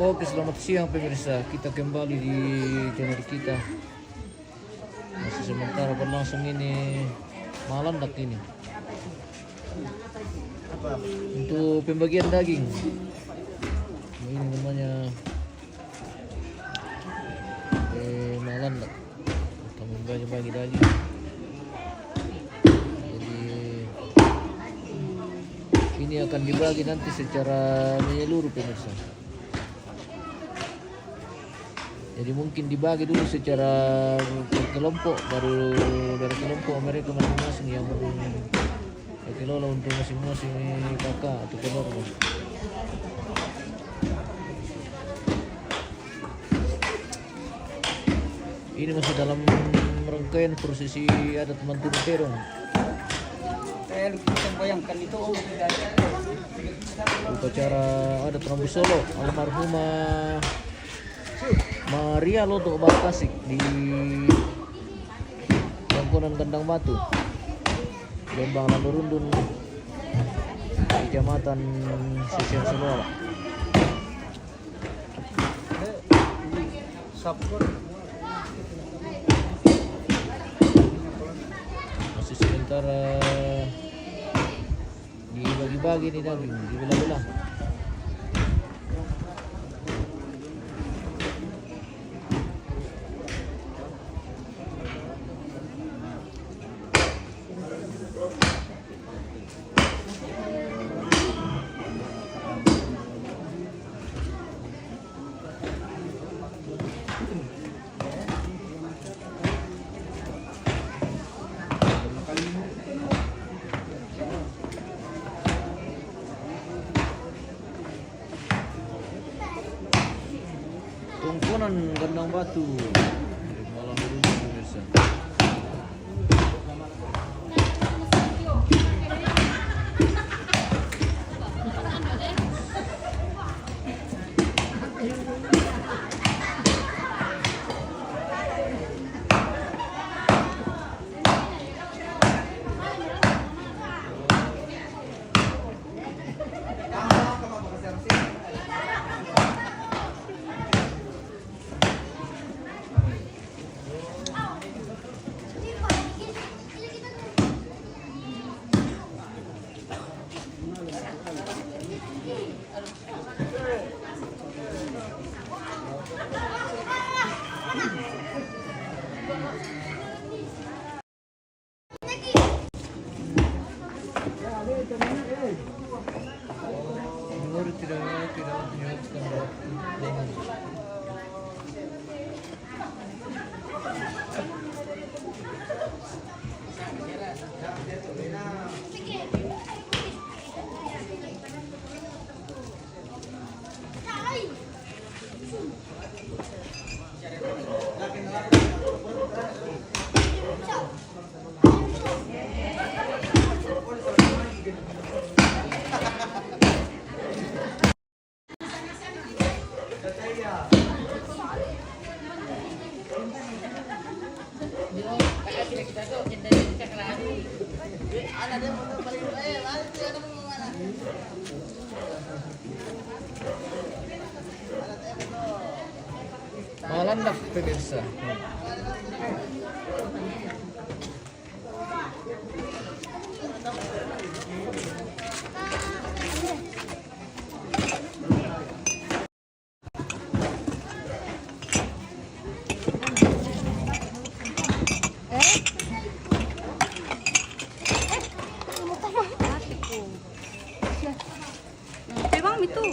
Oke, selamat siang pemirsa. Kita kembali di channel kita. Masih sementara berlangsung ini Malandak ini. Untuk pembagian daging. Ini namanya Malandak. Kita membagi daging. Jadi ini akan dibagi nanti secara menyeluruh pemirsa. Jadi mungkin dibagi dulu secara kelompok, baru dari kelompok mereka masing-masing yang kelola untuk masing-masing kakak atau keluarga. Ini masih dalam rangkaian prosesi adat Mantunu Terong. Saya lukis bayangkan itu Upacara adat Rambu Solo almarhumah Maria Loto Bakasik di Bangkonan Kandang Batu, Lembang Landurundun, Kecamatan Sisian Solola. Masih sementara dibagi-bagi nih daging, dibelah-belah. Tungkunan Kandang Batu malam beruntung pemirsa. Tidak menyiapkan waktu. Malandak pemirsa. Memang itu.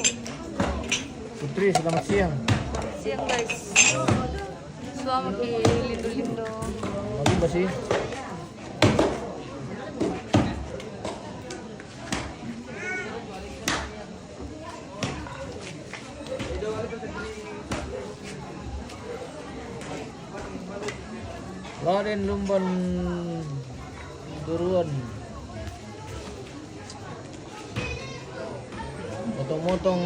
Putri, selamat siang. Siang guys. Suami lindo-lindo. Lagi masih Raden Lumban Turuan. Motong-motong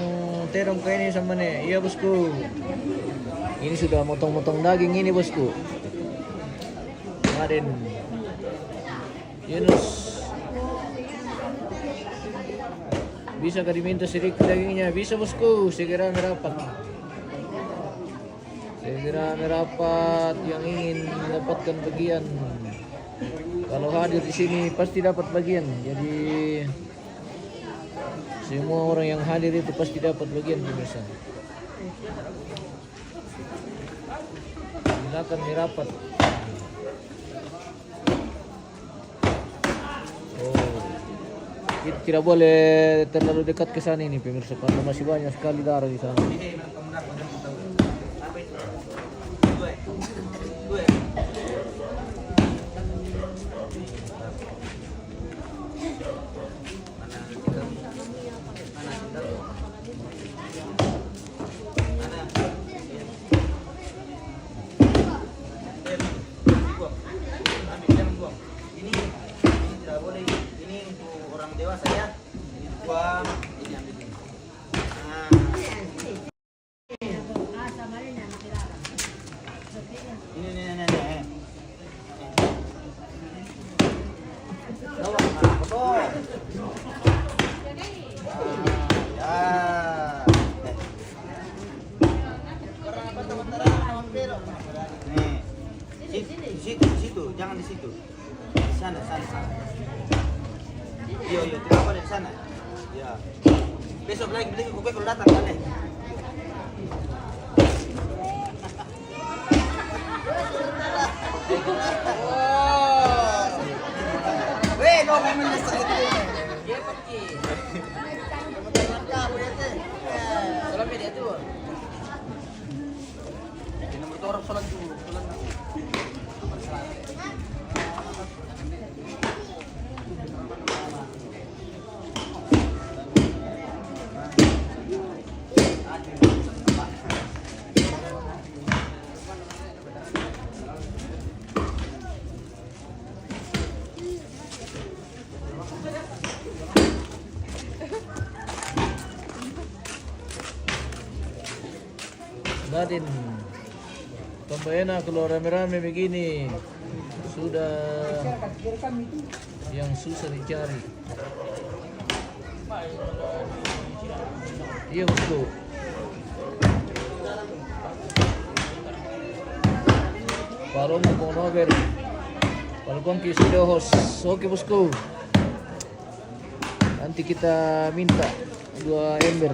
terong kayak ini sama nih. Iya bosku. Ini sudah motong-motong daging ini bosku. Raden Yunus Bisa ka diminta sedikit dagingnya? Bisa bosku, segera merapat. Segera merapat yang ingin mendapatkan bagian. Kalau hadir di sini pasti dapat bagian. Jadi semua orang yang hadir itu pasti dapat bagian pemirsa. Silakan merapat. Oh, kita tidak boleh terlalu dekat ke sana ini pemirsa karena masih banyak sekali darah di sana. Dewasa ya, ini buang, ini ambil ini. Nah, ini. Bawa, potong. Ya. Nih, di situ, jangan di situ. Di sana. Iya, tidak boleh di sana. Ya. Besok lagi beli kue kalau datang kan nih. Weh, no momen besar itu. Dia pergi. Salam dia tuh. Ini nomor orang salat dulu, salat. Nadin, pembayana kalau rame-rame begini sudah yang susah dicari. Iya bosku. Kalau mau novel, kalau kongki sudah host, oke bosku. Nanti kita minta 2 ember.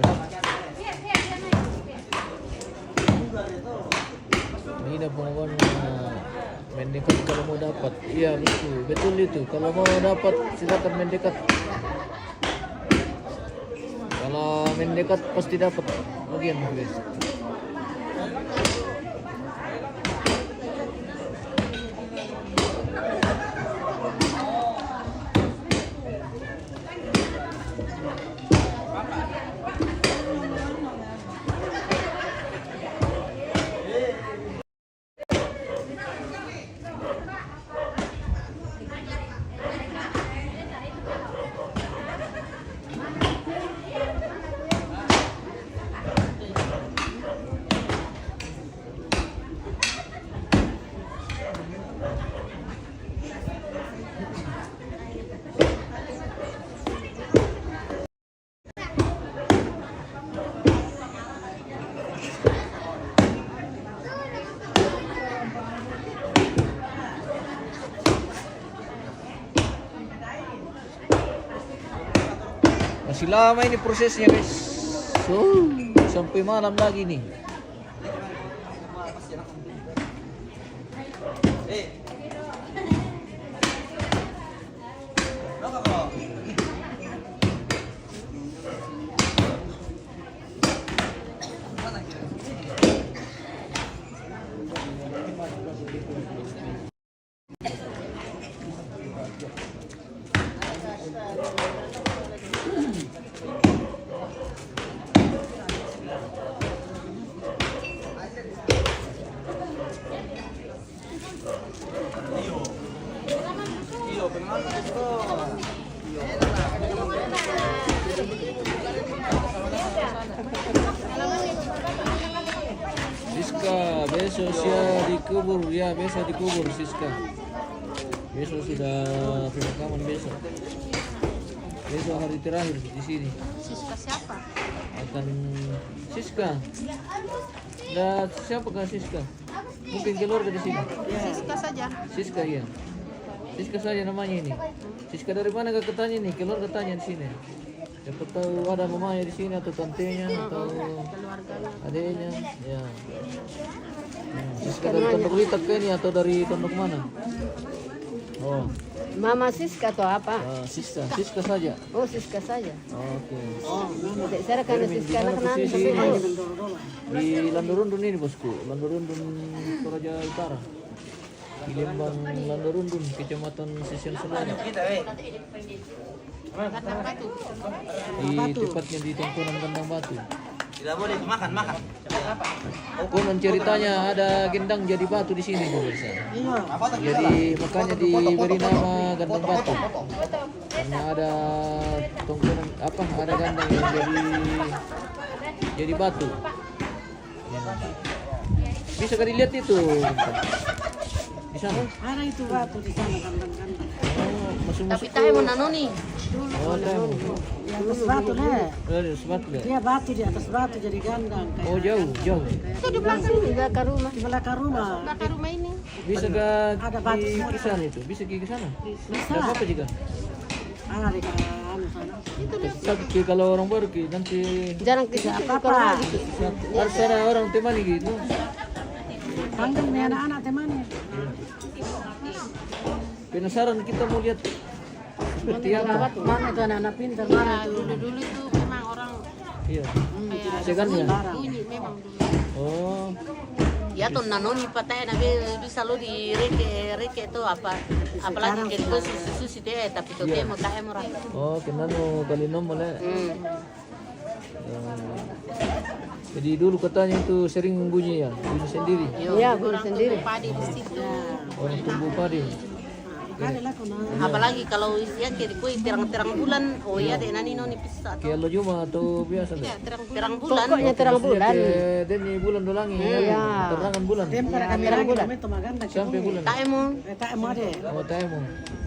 Ini pengumuman mendekat kalau mau dapat. Iya betul itu. Kalau mau dapat silakan mendekat. Kalau mendekat pasti dapat bagian guys. Masih lama ini prosesnya guys. So, sampai malam lagi nih. Siska, besok siya dikubur ya, besok dikubur Siska. Besok sudah pemakaman besok. Besok hari terakhir di sini. Siska siapa? Akan Siska. Dan siapa kan Siska? Mungkin keluarga di sini. Siska saja. Siska ya. Siska saja namanya ini. Siska dari mana gak ketanya nih? Keluarga tanya di sini. Siapa tahu ada mamanya di sini atau tantenya atau adiknya. Ya. Siska dari Tondok Litak ke ini atau dari Tondok mana? Oh, Mama Siska atau apa? Siska saja. Oh, Siska saja. Oke. Oh, tidak saya karena Siska anak Posisi di Landurundun ini bosku, Landurundun Toraja Utara. Di Lembang Landurundun, Kecamatan Sisian Selatan. Kita Di tepatnya di Tongkonan Kandang Batu. tidak boleh makan. Konon ceritanya ada gendang jadi batu di sini pemirsa. Jadi makanya diberi nama Gandang Batu. Karena ada tongkonan ada gandang yang jadi batu. Ya. Bisa kan dilihat itu di sana. Ada itu batu di sana kandang-kandang. Oh, Tapi masuk-masuk. tahu mau nanoni. Oh, tahu. Di atas batu deh. Ada sebab enggak? Dia batu di atas batu jadi gandang. Oh, jauh. Itu di belakang di belakang rumah. Di belakang rumah. Belakang rumah ini. Bisa gak Ada batu di sana itu? Bisa ke sana? Bisa. Gak apa-apa juga. Ada di anu sana. Tapi kalau orang baru ki nanti Jarang ke situ Apa-apa. harus ada orang temani gitu. Panggil nih anak-anak temannya. Penasaran kita mau lihat seperti apa. Mana tuh anak-anak pintar? Mana tuh? Dulu itu memang orang Iya. Segannya. bunyi memang dulu. Oh, Ya tuh nanoni patay na bisa lo di reke itu apa apalagi ke susu deh tapi tuh Iya. mau tahu murah. oh, kenano kalinom boleh. Jadi dulu katanya itu sering bunyi ya, bunyi sendiri. Iya, guru sendiri. Padi di situ. Orang tumbuh padi. Ada lah kau Apalagi kalau ya kiri kue terang-terang bulan, oh ya deh nani noni bisa. Kayak lo cuma atau biasa deh. Terang bulan. Pokoknya terang bulan. Dan bulan dolangi. Terangan bulan. Tempar kami lagi kami itu maganda. Sampai bulan. Tak emo, Tak mau deh. Oh, tayo mo.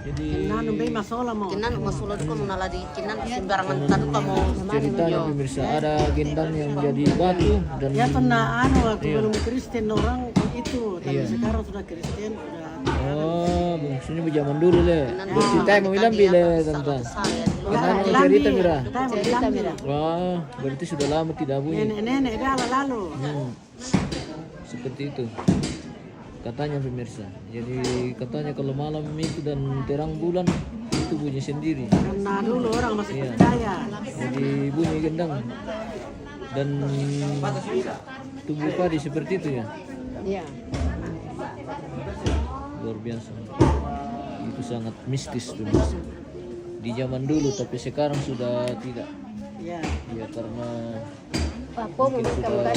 Jadi Nanu be masola mo. kinan masulod ko nung naladi kinan sembarangan tadu ka mo. ceritanya pemirsa ada gendang yang jadi batu dan Ya tuh na anu waktu belum Kristen orang itu, tapi sekarang sudah Kristen sudah. oh maksudnya zaman dulu le. Cerita mau bilang bile tante. Kenapa cerita mira? Cerita mira. Wah berarti sudah lama tidak bunyi. Nenek-nenek dah lalu. Seperti itu. Katanya pemirsa. Jadi katanya kalau malam itu dan terang bulan itu bunyi sendiri. Karena dulu orang masih percaya. Jadi bunyi gendang dan tumbuh padi seperti itu ya. Iya. Luar biasa. Itu sangat mistis pemirsa. Di zaman dulu tapi sekarang sudah tidak. Ya. Ya karena Apa mau makan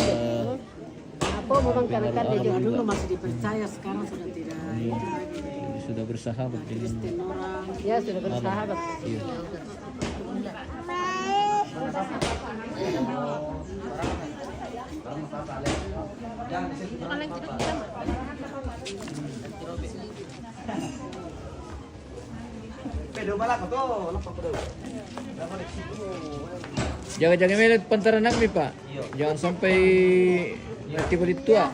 Apa mau makan dia juga. Dulu masih dipercaya, sekarang sudah tidak. Itu lagi. jadi sudah bersahabat dengan Kristen orang. Ya sudah bersahabat. iya. Pedo balak to, lepas pedo. Jaga-jaga melet pantaran nami pak. Jangan sampai tiba di tua.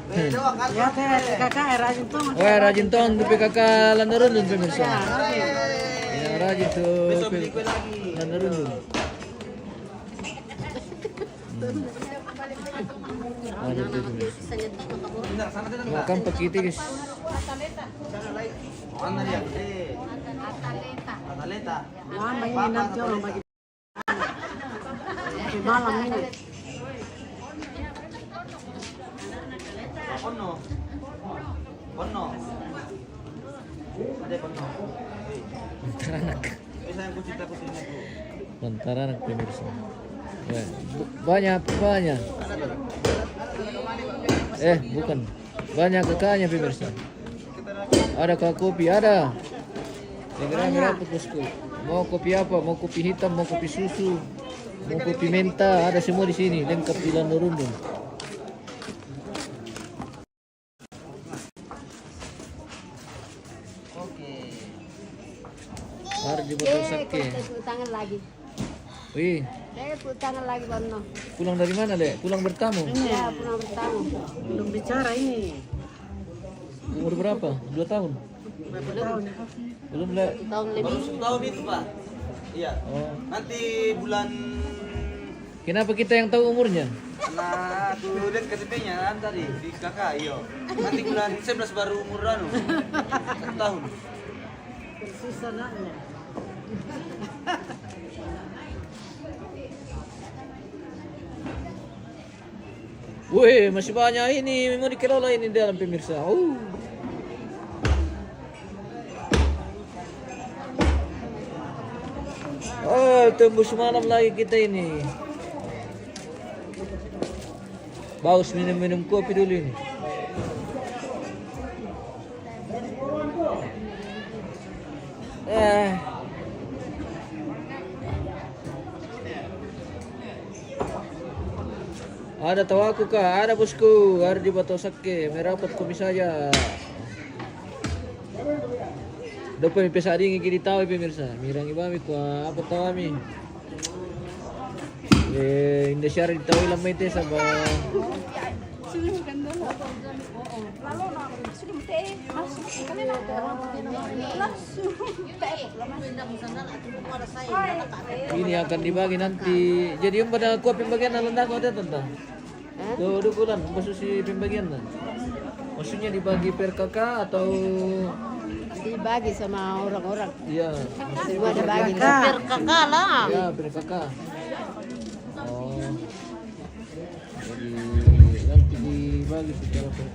Pedo kan. Ya teh kakak rajin tuh. Wah rajin tong di PKK Landarundun pemirsa. Ya rajin tuh Landarundun. Rajin tuh pemirsa. Makan pakiti guys. Mana dia? Ataleta. Lama ini nanti orang bagi. Di malam ini. Pono. Pono. Ada pono. Taranak. Bisa yang kucita kucingnya bu. Taranak pemirsa. Wah, banyak. Bukan. Banyak kakaknya pemirsa. Ada kak kopi, ada. Segera berapa bosku? Mau kopi apa? Mau kopi hitam, mau kopi susu, mau kopi menta, ada semua di sini. Lengkap di Landurundun. Oke. Ardi Batu Sake. Tepuk tangan lagi. Wih, Tepuk tangan lagi Bono. pulang dari mana, Dek? Pulang bertamu? Ya, pulang bertamu. Belum bicara ini. Umur berapa? 2 tahun? Berapa tahun? Belum, Dek. Tahun lebih. Baru setahun itu Pak. Iya. Oh. Nanti bulan Kenapa kita yang tahu umurnya? karena aku lihat KTP-nya kan tadi di kakak, iya. Nanti bulan 11 baru umur anu. 1 tahun. Persis anaknya. Wih, masih banyak ini mau dikelola ini dalam pemirsa. Oh, tembus malam lagi kita ini. Bagus minum-minum kopi dulu ini. Ada tahu aku kah? Ada bosku, Ardi Batu Sake, merapat kopi saja. Dapat pesa dingin kiri tahu pemirsa. Mirangi bami ku apa tahu kami. Indonesia di tahu lamai teh sabah. Ini akan dibagi nanti. Jadi yang pada kuah pembagian alandak ada tentang. Tuh bulan posisi pembagian. Maksudnya dibagi per kakak atau Dibagi sama orang-orang. iya? Semua ada bagi. Per kakak lah. Ya per kakak. Oh. Jadi nanti dibagi secara per.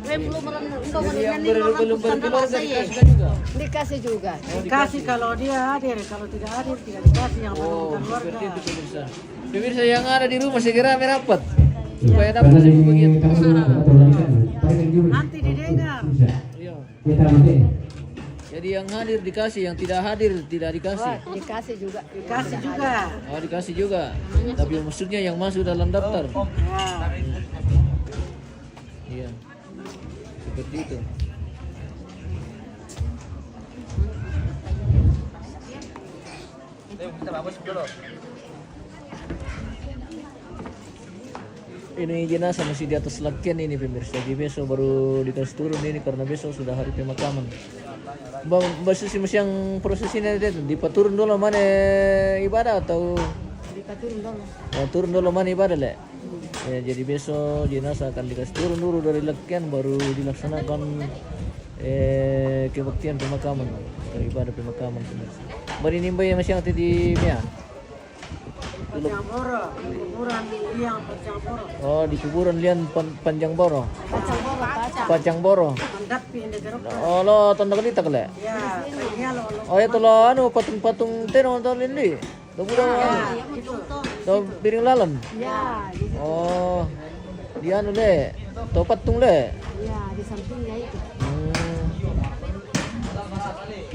Jadi yang belum berkeluarga dikasih juga. Dikasih juga. Dikasih kalau dia hadir, kalau tidak hadir tidak dikasih yang Oh, belum seperti keluarga. itu pemirsa. Pemirsa yang ada di rumah segera merapat supaya dapat hasil pembagian. Nanti didengar. Iya. Jadi yang hadir dikasih, yang tidak hadir tidak dikasih. Dikasih juga. Dikasih juga. Oh, dikasih juga. Tapi maksudnya yang masuk dalam daftar. Ya. Iya. Seperti itu. Kita bagus dulu. Ini jenazah masih di atas lakian ini pemirsa. Jadi besok baru dikasih turun ini karena besok sudah hari pemakaman. Mbak Susi masih yang proses ini dipaturun dulu mana ibadah atau Dipaturun dulu. turun dulu mana ibadah le? Ya, jadi besok jenazah akan dikasih turun dulu dari lakian baru dilaksanakan kebaktian pemakaman atau ibadah pemakaman pemirsa. Bari nimba yang masih yang di Mia. Panjang Boro, kuburan yang Panjang Boro. Oh, di kuburan lian Panjang Boro. Pacang boro, pacang. Panjang Boro. Mandat pindah ke rumah. Oh, lo tanda kalita kale. Ya, kayaknya lo. Oh, itu lo anu patung-patung teno tahun ini. Lo budak lo piring lalam. Ya, Oh, di anu le. To patung le. ya di sampingnya itu.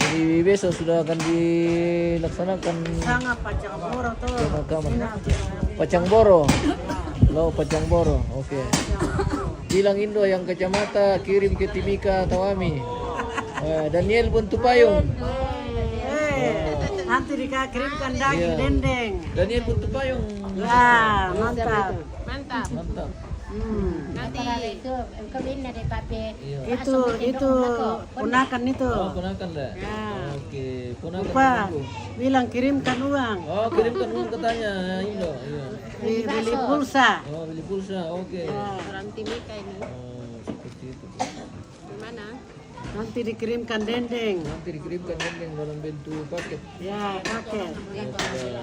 Jadi besok sudah akan dilaksanakan Sangat Panjang Boro tuh. pemakaman. Pacang Boro. Lo Pacang Boro. Oke. Bilang Indo yang kacamata kirim ke Timika Tawami. Daniel pun Tupayong. Nanti dikirimkan daging Iya. dendeng. Daniel pun Tupayong. Wah, mantap. Mantap. Mantap. Nanti Itu kawin dari pape. Iya. Itu ponakan itu. Oh, ponakan lah. Ya. Oke, ponakan. Lupa aku. bilang kirimkan uang. Oh, kirimkan uang katanya Indo. Iya. Beli pulsa. Oh, beli pulsa. Oke. orang Timika ini. Oh, seperti itu. Gimana? Nanti dikirimkan dendeng. Nanti dikirimkan dendeng dalam bentuk paket. Ya, paket.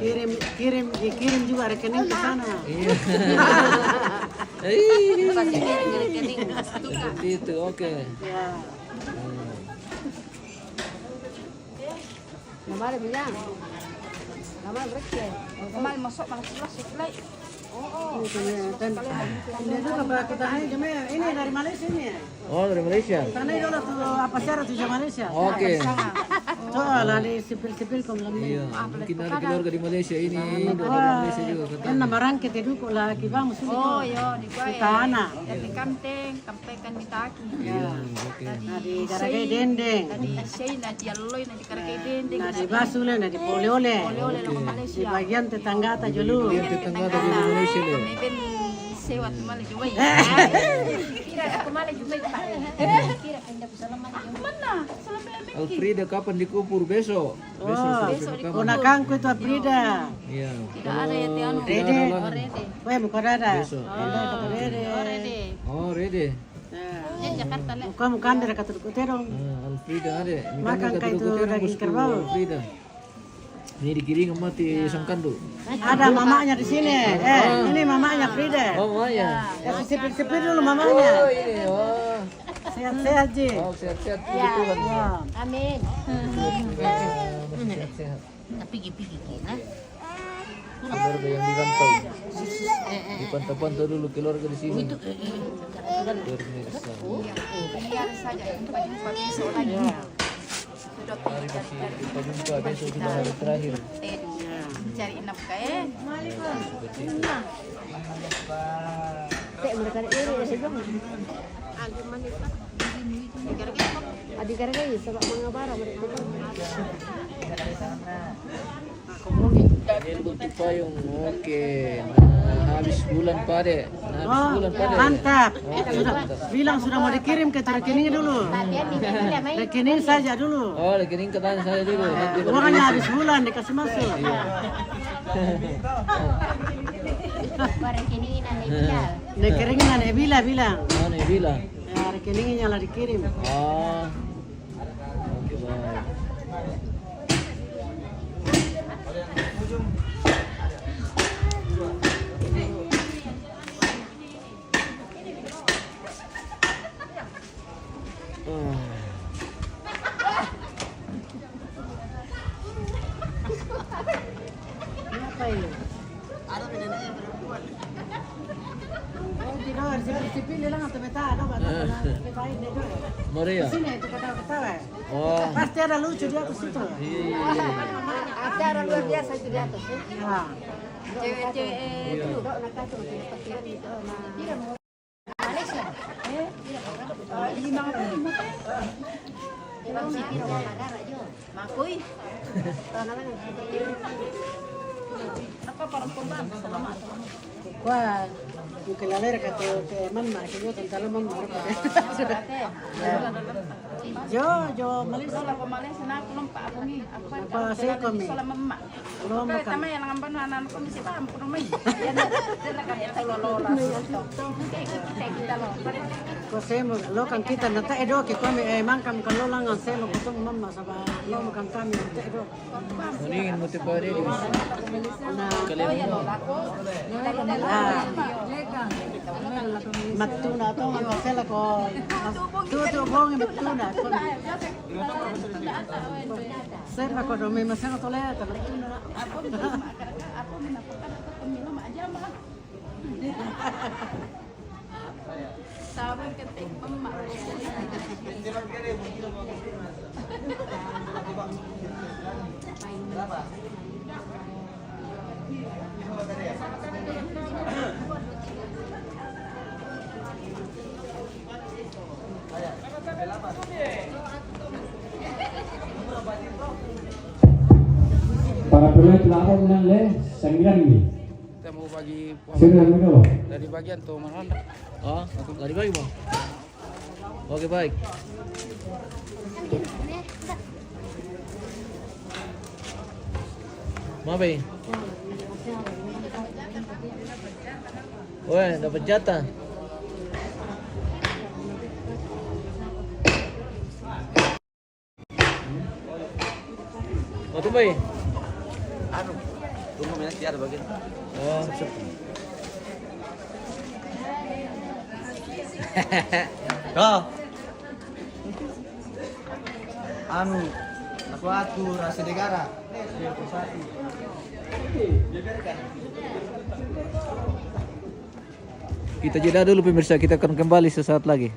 Dikirim juga rekening ke sana. Iya. Pasti rekening. Seperti itu. Oke. Ya. Nama ada bilang. Nama berkeh. Dan ini juga kita ini dari Malaysia ini ya. Oh, dari Malaysia. Sana dulu tuh apa syarat tuh Malaysia. Oke. Soalnya di sipil-sipil kau bilang Iya, mungkin ada keluarga di Malaysia ini, dari Malaysia juga kan katanya. nama rangkit itu kok lagi bang musuh Oh, yo, di gua kita anak. Di kamteng, kampekan mitaki. Iya, oke. Nah di garagai dendeng. Tadi sei na di alloy na di karake dendeng. Nah di basule, nah di pole-ole. Oleh lo Di Malaysia. bagian tetangga ta julu. Yang tetangga dari Malaysia le. Meben sewat male jumai. Kira aku male jumai Pak. Kira pindah ke sana mana? Mana? Selama Alfrida kapan dikubur besok? Besok Oh, sudah rekaman. ponakanku itu Aprida. Iya. tidak ada ya tiang. Dede. Orede. Weh muka dada. Besok. Dede. Orede. Oh, Rede. Nah, Dia Jakarta le. muka muka dari kata terong. Alfrida ada. Makan kayak itu daging kerbau. Alfrida. Ini dikirim sama ti Sangkandu. Ada mamanya di sini. Ini mamanya Frida. Oh, Maya. Kasih sipir-sipir dulu mamanya. Oh, ini. Oh. Sehat-sehat Ji. Oh, sehat-sehat puji Tuhan. Ya. Amin. Sehat-sehat. Tapi gigi nah. Keluarga yang dirantau. Dipantau-pantau dulu keluarga di sini. Pemirsa. Biar saja jumpa besok lagi. Sudah Hari masih kita jumpa besok sudah hari terakhir. cari nafkah eh. Tek mereka ini sih bang. Aku manita. Adi karena sebab mengabara mereka. Ini bentuk payung. Oke. Nah, habis bulan pade. Oh, mantap. Sudah bilang sudah mau dikirim ke rekening dulu. Rekening saja dulu. Oh, rekening ke tangan saya dulu. Nanti baru Uangnya habis bulan dikasih masuk. Rekeningnya ada bila bilang. Oh, nih bilang. Ya rekeningnya lah dikirim. Oh. Oke, baik. Apa ini? Oh, tidak, sipil lang ang tumita, ano ba? Maria. Sini itu ketawa-ketawa. Oh. Pasti ada lucu di atas itu. Iya. Acara luar biasa itu di atas. Ya. Cewek-cewek dulu. Malaysia. Makui. Wah, yung kilala ka to kay Mama, kayo tantala Mama. Jo, Malaysia. Sola pa Malaysia na ako lang pa ako ni. Ako pa Apa sih kami? sola mama. Belum Kaya makan. tama yan ang anak ko misi pa mo kuno may. Yan na kaya tayo lola. Kita lo. Ko semo, lo kan kita na ta edo ke kami mangkam kan lo lang ang semo ko tong Mama sa ba. Lo makan kami ta edo. Mendingin mo tipa rin. Na Kalian mo. matuna to ang sela ko. Tuto bong matuna. Saya ko do may masana to leta matuna. Ako minapakan ako pamilya aja mah. Sabi ka tek mama. Para pemain pelakon ng Le, Sanggilan ni. Kita mau bagi Sino ang ano? dari bagian tuh mana? Oh, lari bagi mo. Oke, baik. Mabe. Weh, dapat jatah. Oh, tuh baik. Anu, tunggu minat ada bagian. Oh. Kau. Anu, aku atur rasa negara. Kita jeda dulu pemirsa, kita akan kembali sesaat lagi.